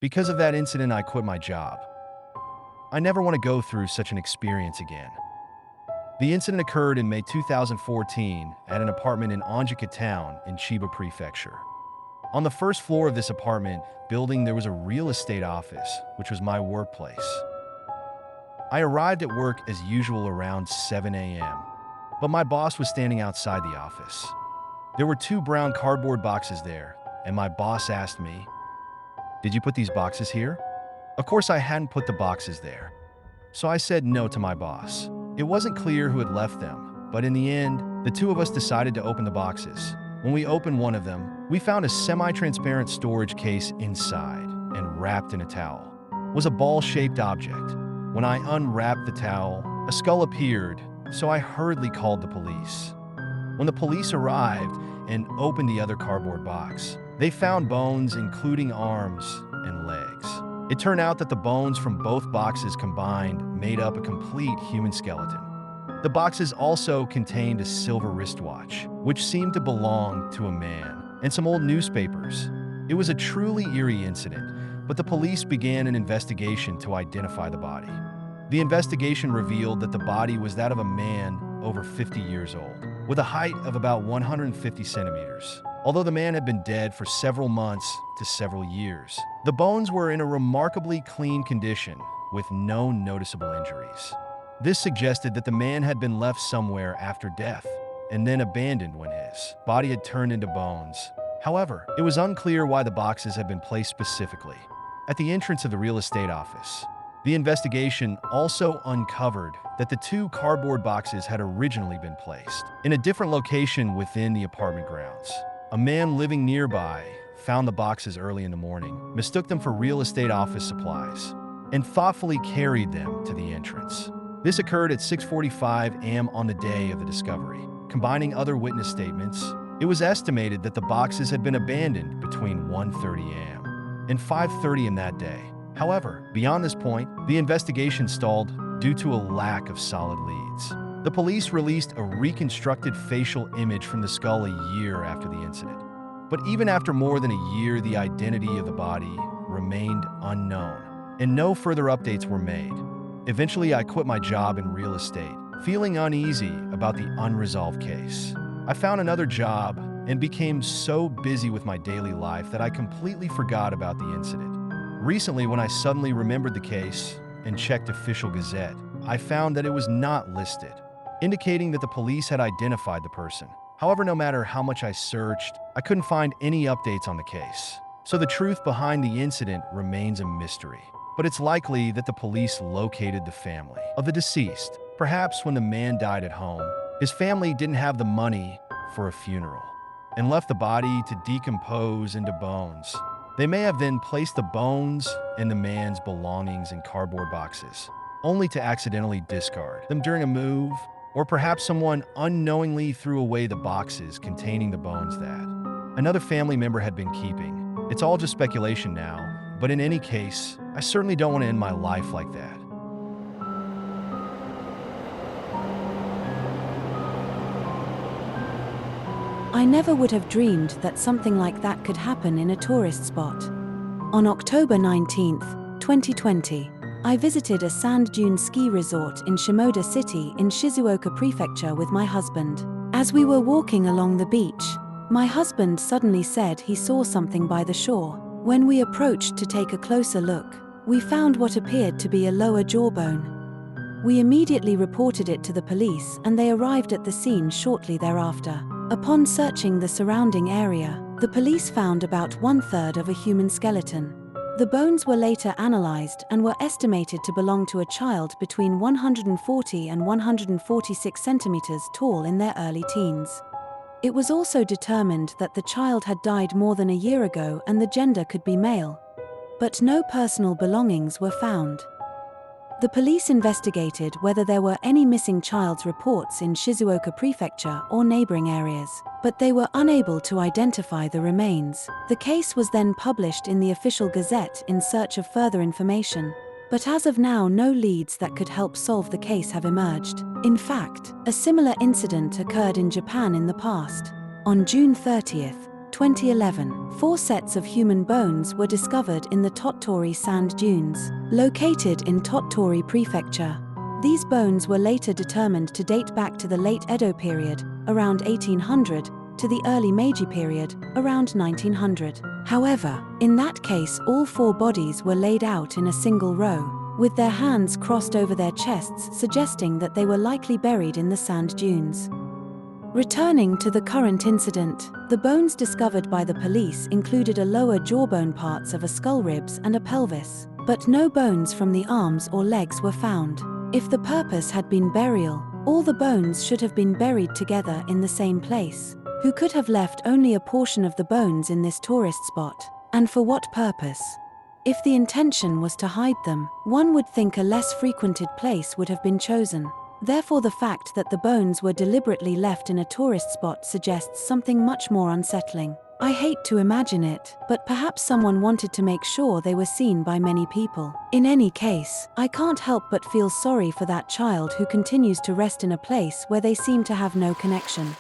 Because of that incident, I quit my job. I never want to go through such an experience again. The incident occurred in May 2014 at an apartment in Onjika town in Chiba Prefecture. On the first floor of this apartment building, there was a real estate office, which was my workplace. I arrived at work as usual around 7 a.m., but my boss was standing outside the office. There were 2 brown cardboard boxes there, and my boss asked me, "Did you put these boxes here?" Of course, I hadn't put the boxes there. So I said no to my boss. It wasn't clear who had left them, but in the end, the 2 of us decided to open the boxes. When we opened one of them, we found a semi-transparent storage case inside, and wrapped in a towel was a ball-shaped object. When I unwrapped the towel, a skull appeared, so I hurriedly called the police. When the police arrived and opened the other cardboard box, they found bones, including arms and legs. It turned out that the bones from both boxes combined made up a complete human skeleton. The boxes also contained a silver wristwatch, which seemed to belong to a man, and some old newspapers. It was a truly eerie incident, but the police began an investigation to identify the body. The investigation revealed that the body was that of a man over 50 years old, with a height of about 150 centimeters. Although the man had been dead for several months to several years, the bones were in a remarkably clean condition with no noticeable injuries. This suggested that the man had been left somewhere after death and then abandoned when his body had turned into bones. However, it was unclear why the boxes had been placed specifically at the entrance of the real estate office. The investigation also uncovered that the 2 cardboard boxes had originally been placed in a different location within the apartment grounds. A man living nearby found the boxes early in the morning, mistook them for real estate office supplies, and thoughtfully carried them to the entrance. This occurred at 6:45 a.m. on the day of the discovery. Combining other witness statements, it was estimated that the boxes had been abandoned between 1:30 a.m. and 5:30 a.m. that day. However, beyond this point, the investigation stalled due to a lack of solid leads. The police released a reconstructed facial image from the skull a year after the incident. But even after more than a year, the identity of the body remained unknown, and no further updates were made. Eventually, I quit my job in real estate, feeling uneasy about the unresolved case. I found another job and became so busy with my daily life that I completely forgot about the incident. Recently, when I suddenly remembered the case and checked official gazette, I found that it was not listed, indicating that the police had identified the person. However, no matter how much I searched, I couldn't find any updates on the case. So the truth behind the incident remains a mystery. But it's likely that the police located the family of the deceased. Perhaps when the man died at home, his family didn't have the money for a funeral and left the body to decompose into bones. They may have then placed the bones and the man's belongings in cardboard boxes, only to accidentally discard them during a move, or perhaps someone unknowingly threw away the boxes containing the bones that another family member had been keeping. It's all just speculation now, but in any case, I certainly don't want to end my life like that. I never would have dreamed that something like that could happen in a tourist spot. On October 19th, 2020, I visited a sand dune ski resort in Shimoda City in Shizuoka Prefecture with my husband. As we were walking along the beach, my husband suddenly said he saw something by the shore. When we approached to take a closer look, we found what appeared to be a lower jawbone. We immediately reported it to the police, and they arrived at the scene shortly thereafter. Upon searching the surrounding area, the police found about 1/3 of a human skeleton. The bones were later analyzed and were estimated to belong to a child between 140 and 146 centimeters tall in their early teens. It was also determined that the child had died more than a year ago and the gender could be male. But no personal belongings were found. The police investigated whether there were any missing child's reports in Shizuoka Prefecture or neighboring areas, but they were unable to identify the remains. The case was then published in the official gazette in search of further information. But as of now, no leads that could help solve the case have emerged. In fact, a similar incident occurred in Japan in the past. On June 30th, 2011, 4 sets of human bones were discovered in the Tottori sand dunes, located in Tottori Prefecture. These bones were later determined to date back to the late Edo period, around 1800, to the early Meiji period, around 1900. However, in that case all 4 bodies were laid out in a single row, with their hands crossed over their chests, suggesting that they were likely buried in the sand dunes. Returning to the current incident, the bones discovered by the police included a lower jawbone, parts of a skull, ribs and a pelvis, but no bones from the arms or legs were found. If the purpose had been burial, all the bones should have been buried together in the same place. Who could have left only a portion of the bones in this tourist spot, and for what purpose? If the intention was to hide them, one would think a less frequented place would have been chosen. Therefore, the fact that the bones were deliberately left in a tourist spot suggests something much more unsettling. I hate to imagine it, but perhaps someone wanted to make sure they were seen by many people. In any case, I can't help but feel sorry for that child who continues to rest in a place where they seem to have no connection.